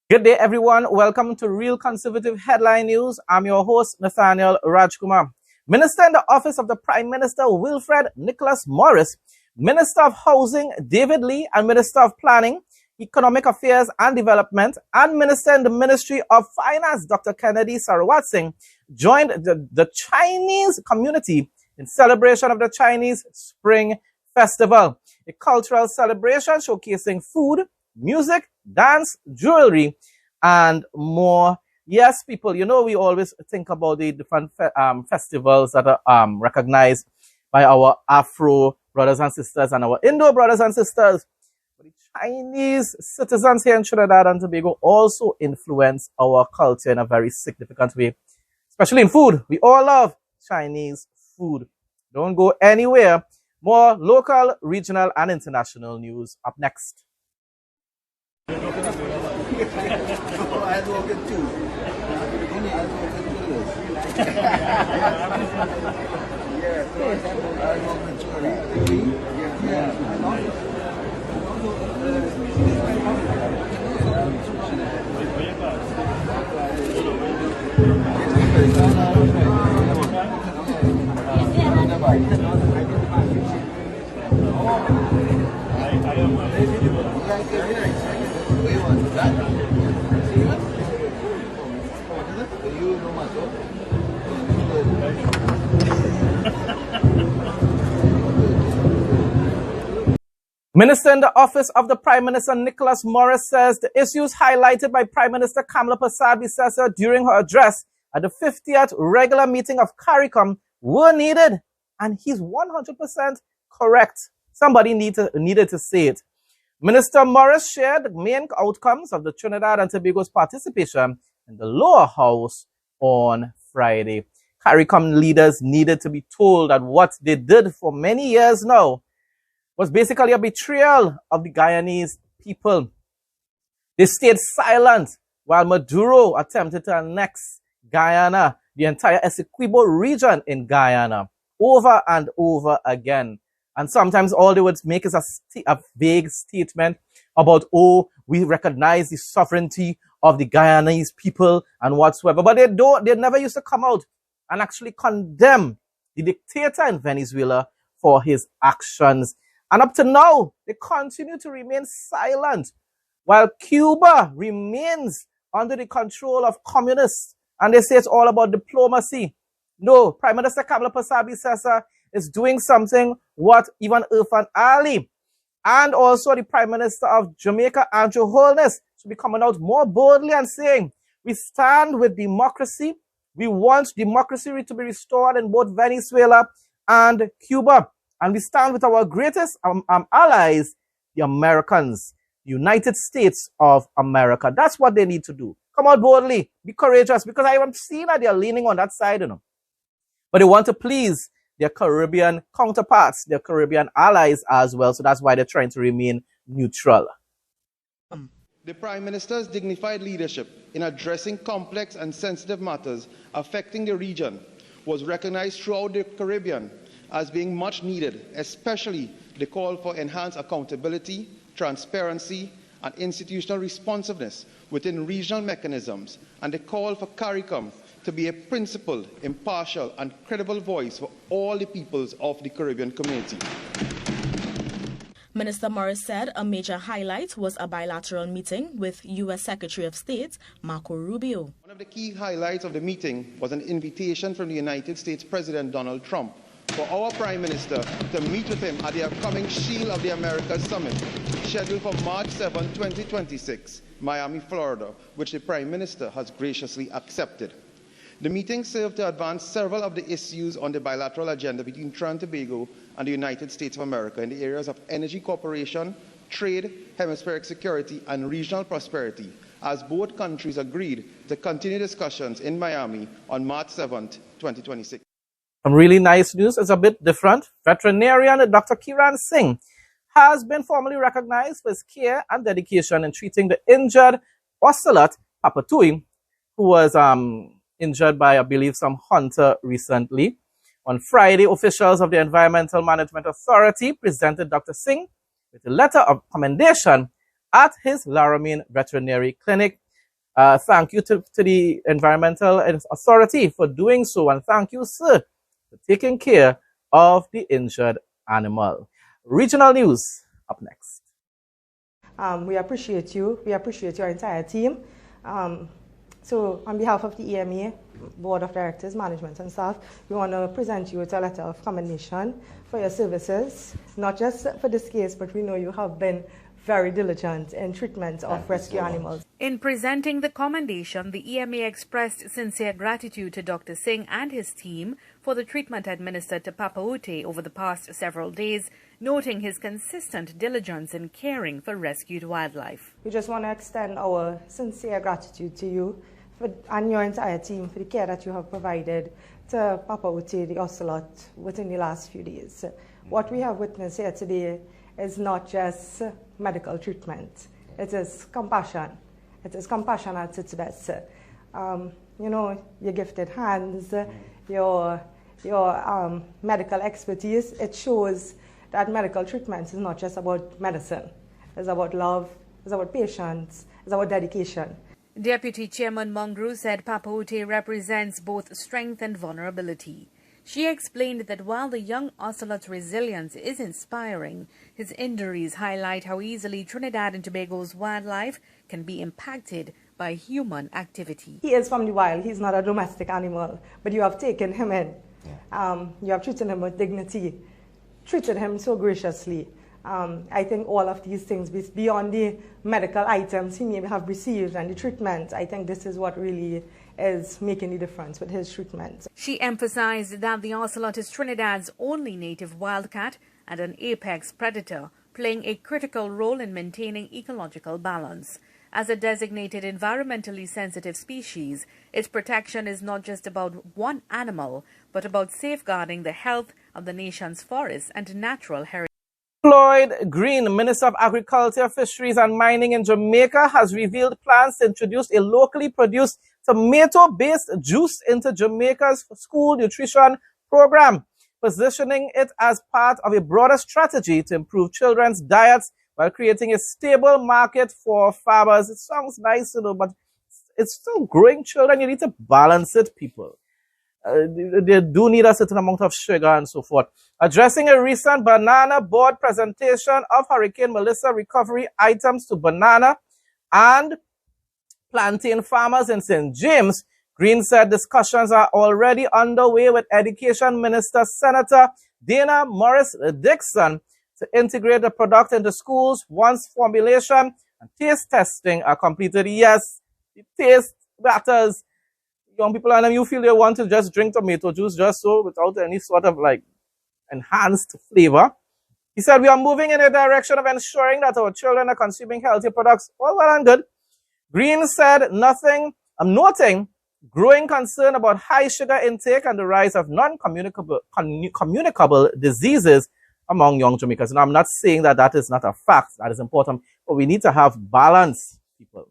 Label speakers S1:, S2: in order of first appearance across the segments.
S1: Good day, everyone. Welcome to Real Conservative Headline News. I'm your host, Nathaniel Rajkumar. Minister in the Office of the Prime Minister, Wilfred Nicholas Morris, Minister of Housing, David Lee, and Minister of Planning, Economic Affairs and Development, and Minister in the Ministry of Finance, Dr. Kennedy Sarawat Singh, joined the Chinese community in celebration of the Chinese Spring Festival, a cultural celebration showcasing food, music, dance, jewelry, and more. Yes, people, we always think about the different festivals that are recognized by our Afro brothers and sisters and our Indo brothers and sisters. But the Chinese citizens here in Trinidad and Tobago also influence our culture in a very significant way, especially in food. We all love Chinese food. Don't go anywhere. More local, regional, and international news up next. Minister in the Office of the Prime Minister, Nicholas Morris, says the issues highlighted by Prime Minister Kamla Persad-Bissessar during her address at the 50th Regular Meeting of CARICOM were needed, and he's 100% correct. Somebody needed to say it. Minister Morris shared the main outcomes of the Trinidad and Tobago's participation in the lower house on Friday. CARICOM leaders needed to be told that what they did for many years now was basically a betrayal of the Guyanese people. They stayed silent while Maduro attempted to annex Guyana, the entire Essequibo region in Guyana, over and over again. And sometimes all they would make is a vague statement about, oh, we recognize the sovereignty of the Guyanese people and whatsoever. But they never used to come out and actually condemn the dictator in Venezuela for his actions. And up to now, they continue to remain silent, while Cuba remains under the control of communists. And they say it's all about diplomacy. No, Prime Minister Kamla Persad-Bissessar is doing something what even Irfan Ali and also the Prime Minister of Jamaica, Andrew Holness, should be coming out more boldly and saying, we stand with democracy. We want democracy to be restored in both Venezuela and Cuba. And we stand with our greatest allies, the Americans, the United States of America. That's what they need to do. Come out boldly, be courageous, because I am seeing that they're leaning on that side, But they want to please their Caribbean counterparts, their Caribbean allies as well. So that's why they're trying to remain neutral.
S2: The Prime Minister's dignified leadership in addressing complex and sensitive matters affecting the region was recognized throughout the Caribbean as being much needed, especially the call for enhanced accountability, transparency, and institutional responsiveness within regional mechanisms, and the call for CARICOM to be a principled, impartial, and credible voice for all the peoples of the Caribbean community.
S3: Minister Morris said a major highlight was a bilateral meeting with U.S. Secretary of State Marco Rubio.
S2: One of the key highlights of the meeting was an invitation from the United States President Donald Trump for our Prime Minister to meet with him at the upcoming Shield of the Americas Summit, scheduled for March 7, 2026, Miami, Florida, which the Prime Minister has graciously accepted. The meeting served to advance several of the issues on the bilateral agenda between Trinidad and Tobago and the United States of America in the areas of energy cooperation, trade, hemispheric security, and regional prosperity, as both countries agreed to continue discussions in Miami on March 7, 2026.
S1: Some really nice news. It's a bit different. Veterinarian Dr. Kiran Singh has been formally recognized for his care and dedication in treating the injured ocelot Papatui, who was injured by, I believe, some hunter recently. On Friday, officials of the Environmental Management Authority presented Dr. Singh with a letter of commendation at his Laramine Veterinary Clinic. Thank you to the Environmental Authority for doing so, and thank you, sir, for taking care of the injured animal. Regional news up next.
S4: We appreciate you. We appreciate your entire team. So on behalf of the EMA, Board of Directors, Management and Staff, we want to present you with a letter of commendation for your services, not just for this case, but we know you have been very diligent in treatment of rescue animals.
S5: In presenting the commendation, the EMA expressed sincere gratitude to Dr. Singh and his team for the treatment administered to Papa Ute over the past several days, noting his consistent diligence in caring for rescued wildlife.
S4: We just want to extend our sincere gratitude to you and your entire team for the care that you have provided to Papa Ute, the ocelot, within the last few days. What we have witnessed here today is not just medical treatment. It is compassion. It is compassion at its best. You know, your gifted hands, your medical expertise, it shows that medical treatment is not just about medicine. It's about love, it's about patience, it's about dedication.
S5: Deputy Chairman Mungru said Papa Ute represents both strength and vulnerability. She explained that while the young ocelot's resilience is inspiring, his injuries highlight how easily Trinidad and Tobago's wildlife can be impacted by human activity.
S4: He is from the wild. He's not a domestic animal, but you have taken him in. You have treated him with dignity, treated him so graciously. I think all of these things, beyond the medical items he may have received and the treatment, I think this is what really is making the difference with his treatment.
S5: She emphasized that the ocelot is Trinidad's only native wildcat and an apex predator, playing a critical role in maintaining ecological balance. As a designated environmentally sensitive species, its protection is not just about one animal, but about safeguarding the health of the nation's forests and natural heritage.
S1: Floyd Green, Minister of Agriculture, Fisheries and Mining in Jamaica, has revealed plans to introduce a locally produced tomato-based juice into Jamaica's school nutrition program, positioning it as part of a broader strategy to improve children's diets while creating a stable market for farmers. It sounds nice, you know, but it's still growing children. You need to balance it, people. They do need a certain amount of sugar and so forth. Addressing a recent banana board presentation of Hurricane Melissa recovery items to banana and plantain farmers in St. James, Green said discussions are already underway with Education Minister Senator Dana Morris-Dixon to integrate the product into schools once formulation and taste testing are completed. Yes, the taste matters. Young people, and you feel they want to just drink tomato juice just so without any sort of like enhanced flavor. He said, we are moving in a direction of ensuring that our children are consuming healthy products. All well and good. Green said noting growing concern about high sugar intake and the rise of non-communicable diseases among young Jamaicans. Now, I'm not saying that that is not a fact. That is important. But we need to have balance, people.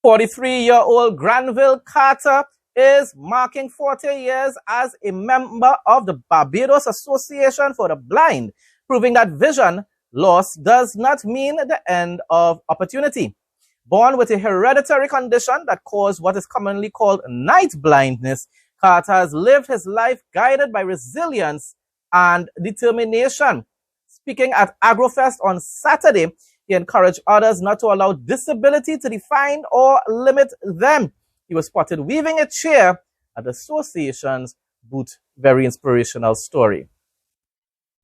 S1: 43-year-old Granville Carter is marking 40 years as a member of the Barbados Association for the Blind, proving that vision loss does not mean the end of opportunity. Born with a hereditary condition that caused what is commonly called night blindness, Carter has lived his life guided by resilience and determination. Speaking at AgroFest on Saturday, he encouraged others not to allow disability to define or limit them. He was spotted weaving a chair at the association's booth. Very inspirational story.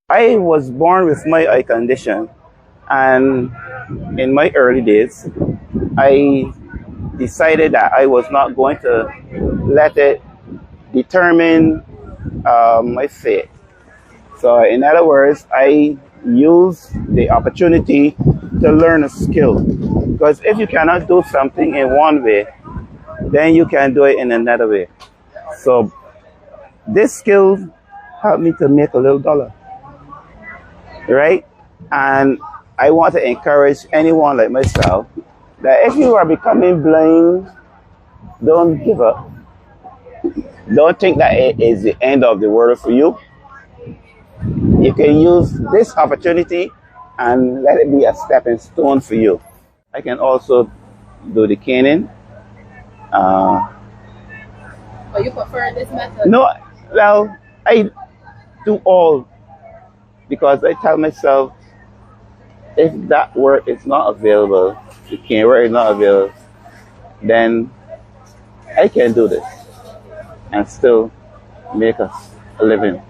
S6: I was born with my eye condition, and in my early days, I decided that I was not going to let it determine my fate. So in other words, I used the opportunity to learn a skill. Because if you cannot do something in one way, then you can do it in another way. So this skill helped me to make a little dollar, right? And I want to encourage anyone like myself that if you are becoming blind, don't give up. Don't think that it is the end of the world for you. You can use this opportunity and let it be a stepping stone for you. I can also do the caning.
S7: But you prefer this method?
S6: No, well, I do all because I tell myself if that work is not available, the cane work is not available, then I can do this and still make us a living.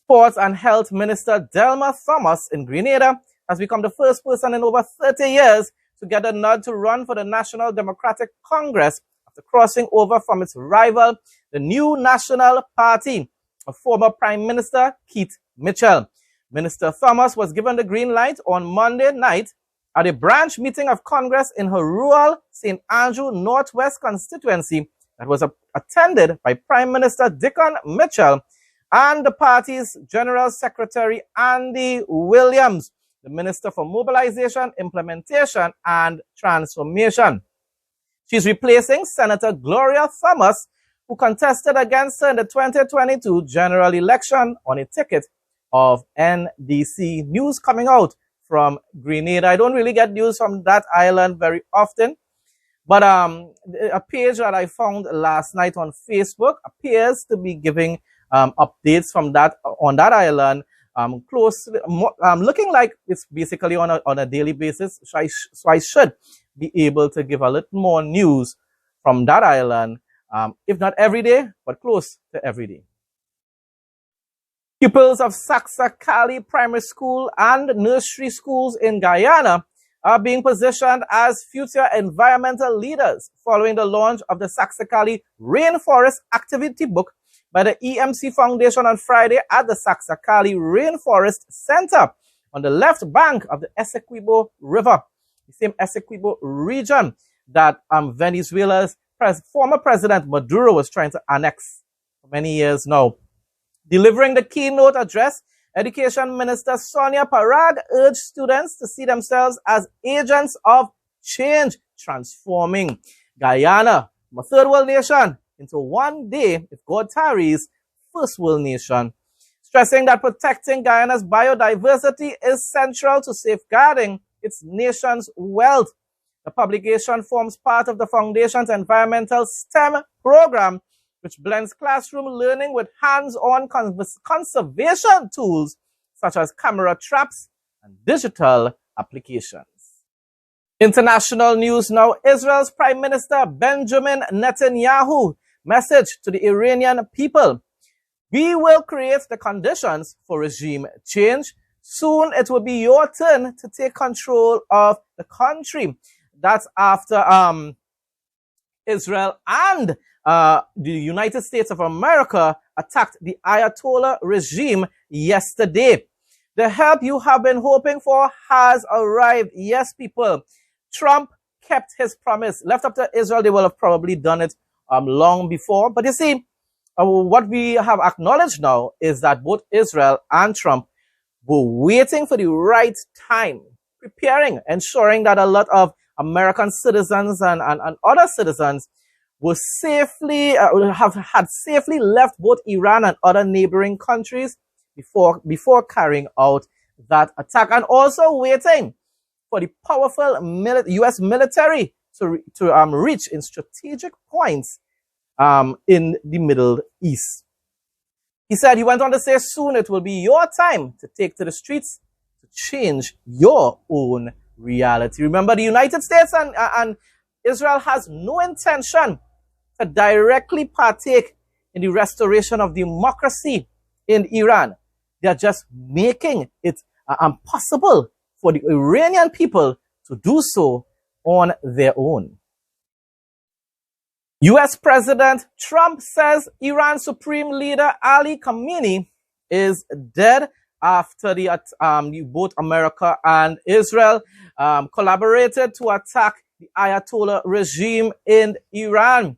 S1: Sports and Health Minister Delma Thomas in Grenada has become the first person in over 30 years to get a nod to run for the National Democratic Congress after crossing over from its rival, the New National Party, of former Prime Minister Keith Mitchell. Minister Thomas was given the green light on Monday night at a branch meeting of Congress in her rural St. Andrew Northwest constituency that was attended by Prime Minister Dickon Mitchell and the party's General Secretary Andy Williams, the Minister for Mobilization, Implementation, and Transformation. She's replacing Senator Gloria Thomas, who contested against her in the 2022 general election on a ticket of NDC. News coming out from Grenada. I don't really get news from that island very often, but a page that I found last night on Facebook appears to be giving updates from that on that island, closely, looking like it's basically on a daily basis. So I should be able to give a little more news from that island, if not every day, but close to every day. Pupils of Saxakali Primary School and nursery schools in Guyana are being positioned as future environmental leaders following the launch of the Saxakali Rainforest Activity Book by the EMC Foundation on Friday at the Saxakali Rainforest Center on the left bank of the Essequibo River, the same Essequibo region that Venezuela's former President Maduro was trying to annex for many years now. Delivering the keynote address, Education Minister Sonia Parag urged students to see themselves as agents of change, transforming Guyana from a third world nation into one day, if God tarries, first world nation, stressing that protecting Guyana's biodiversity is central to safeguarding its nation's wealth. The publication forms part of the Foundation's environmental STEM program, which blends classroom learning with hands-on conservation tools such as camera traps and digital applications. International news now. Israel's Prime Minister Benjamin Netanyahu message to the Iranian people: we will create the conditions for regime change. Soon it will be your turn to take control of the country. That's after Israel and the United States of America attacked the Ayatollah regime yesterday. The help you have been hoping for has arrived. Yes, people. Trump kept his promise. Left up to Israel, they will have probably done it long before. But you see, what we have acknowledged now is that both Israel and Trump were waiting for the right time, preparing, ensuring that a lot of American citizens and other citizens were safely, had safely left both Iran and other neighboring countries before carrying out that attack, and also waiting for the powerful U.S. military to reach in strategic points in the Middle East. He said, he went on to say, soon it will be your time to take to the streets to change your own reality. Remember, the United States and Israel has no intention to directly partake in the restoration of democracy in Iran. They are just making it impossible for the Iranian people to do so on their own. U.S. President Trump says Iran Supreme Leader Ali Khamenei is dead after both America and Israel collaborated to attack the Ayatollah regime in Iran.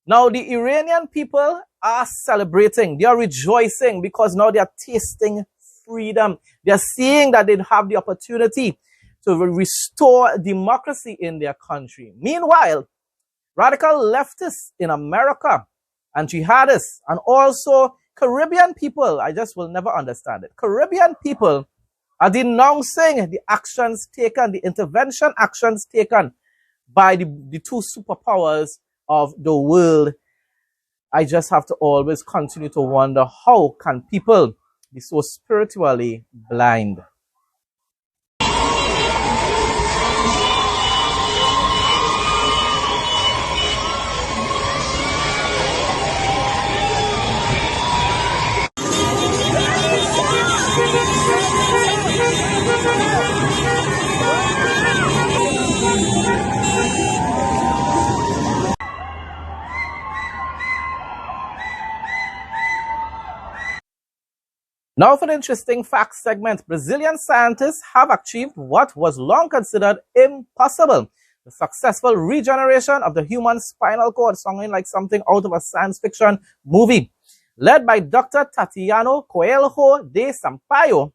S1: Now, the Iranian people are celebrating. They are rejoicing because now they are tasting freedom. They are seeing that they have the opportunity to restore democracy in their country. Meanwhile, radical leftists in America and jihadists and also Caribbean people, I just will never understand it. Caribbean people are denouncing the actions taken, the intervention actions taken by the two superpowers of the world. I just have to always continue to wonder, how can people be so spiritually blind? Now for the interesting facts segment. Brazilian scientists have achieved what was long considered impossible: the successful regeneration of the human spinal cord, sounding like something out of a science fiction movie. Led by Dr. Tatiano Coelho de Sampaio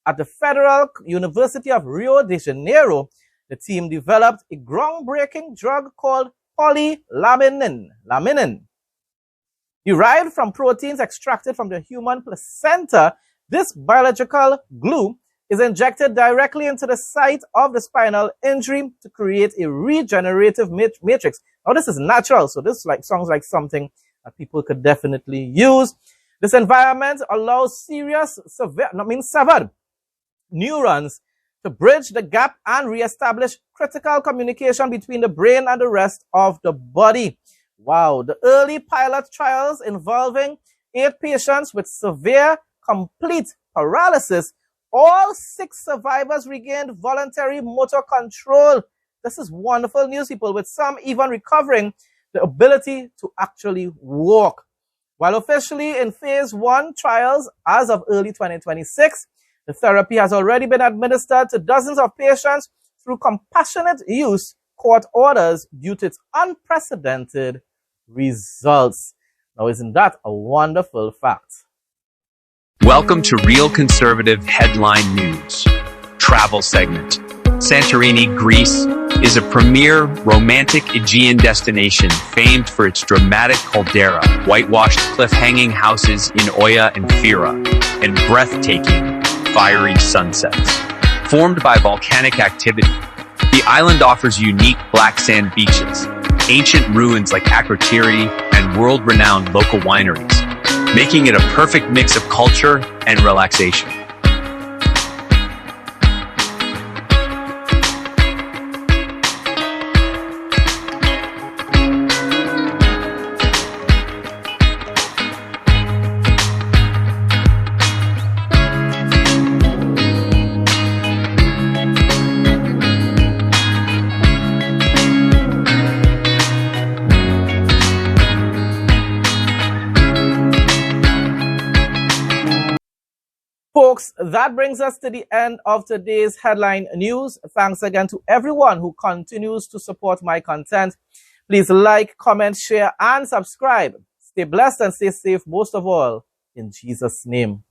S1: at the Federal University of Rio de Janeiro, the team developed a groundbreaking drug called polylaminin, derived from proteins extracted from the human placenta. This biological glue is injected directly into the site of the spinal injury to create a regenerative matrix. Now, this is natural, so this sounds like something that people could definitely use. This environment allows severed neurons to bridge the gap and reestablish critical communication between the brain and the rest of the body. Wow, the early pilot trials involving 8 patients with severe complete paralysis, all 6 survivors regained voluntary motor control. This is wonderful news, people, with some even recovering the ability to actually walk. While officially in phase 1 trials as of early 2026, the therapy has already been administered to dozens of patients through compassionate use court orders due to its unprecedented results. Now, isn't that a wonderful fact?
S8: Welcome to Real Conservative Headline News. Travel segment. Santorini, Greece, is a premier romantic Aegean destination famed for its dramatic caldera, whitewashed cliff-hanging houses in Oia and Fira, and breathtaking, fiery sunsets. Formed by volcanic activity, the island offers unique black sand beaches, ancient ruins like Akrotiri, and world-renowned local wineries, making it a perfect mix of culture and relaxation.
S1: Folks, that brings us to the end of today's headline news. Thanks again to everyone who continues to support my content. Please like, comment, share, and subscribe. Stay blessed and stay safe, most of all, in Jesus' name.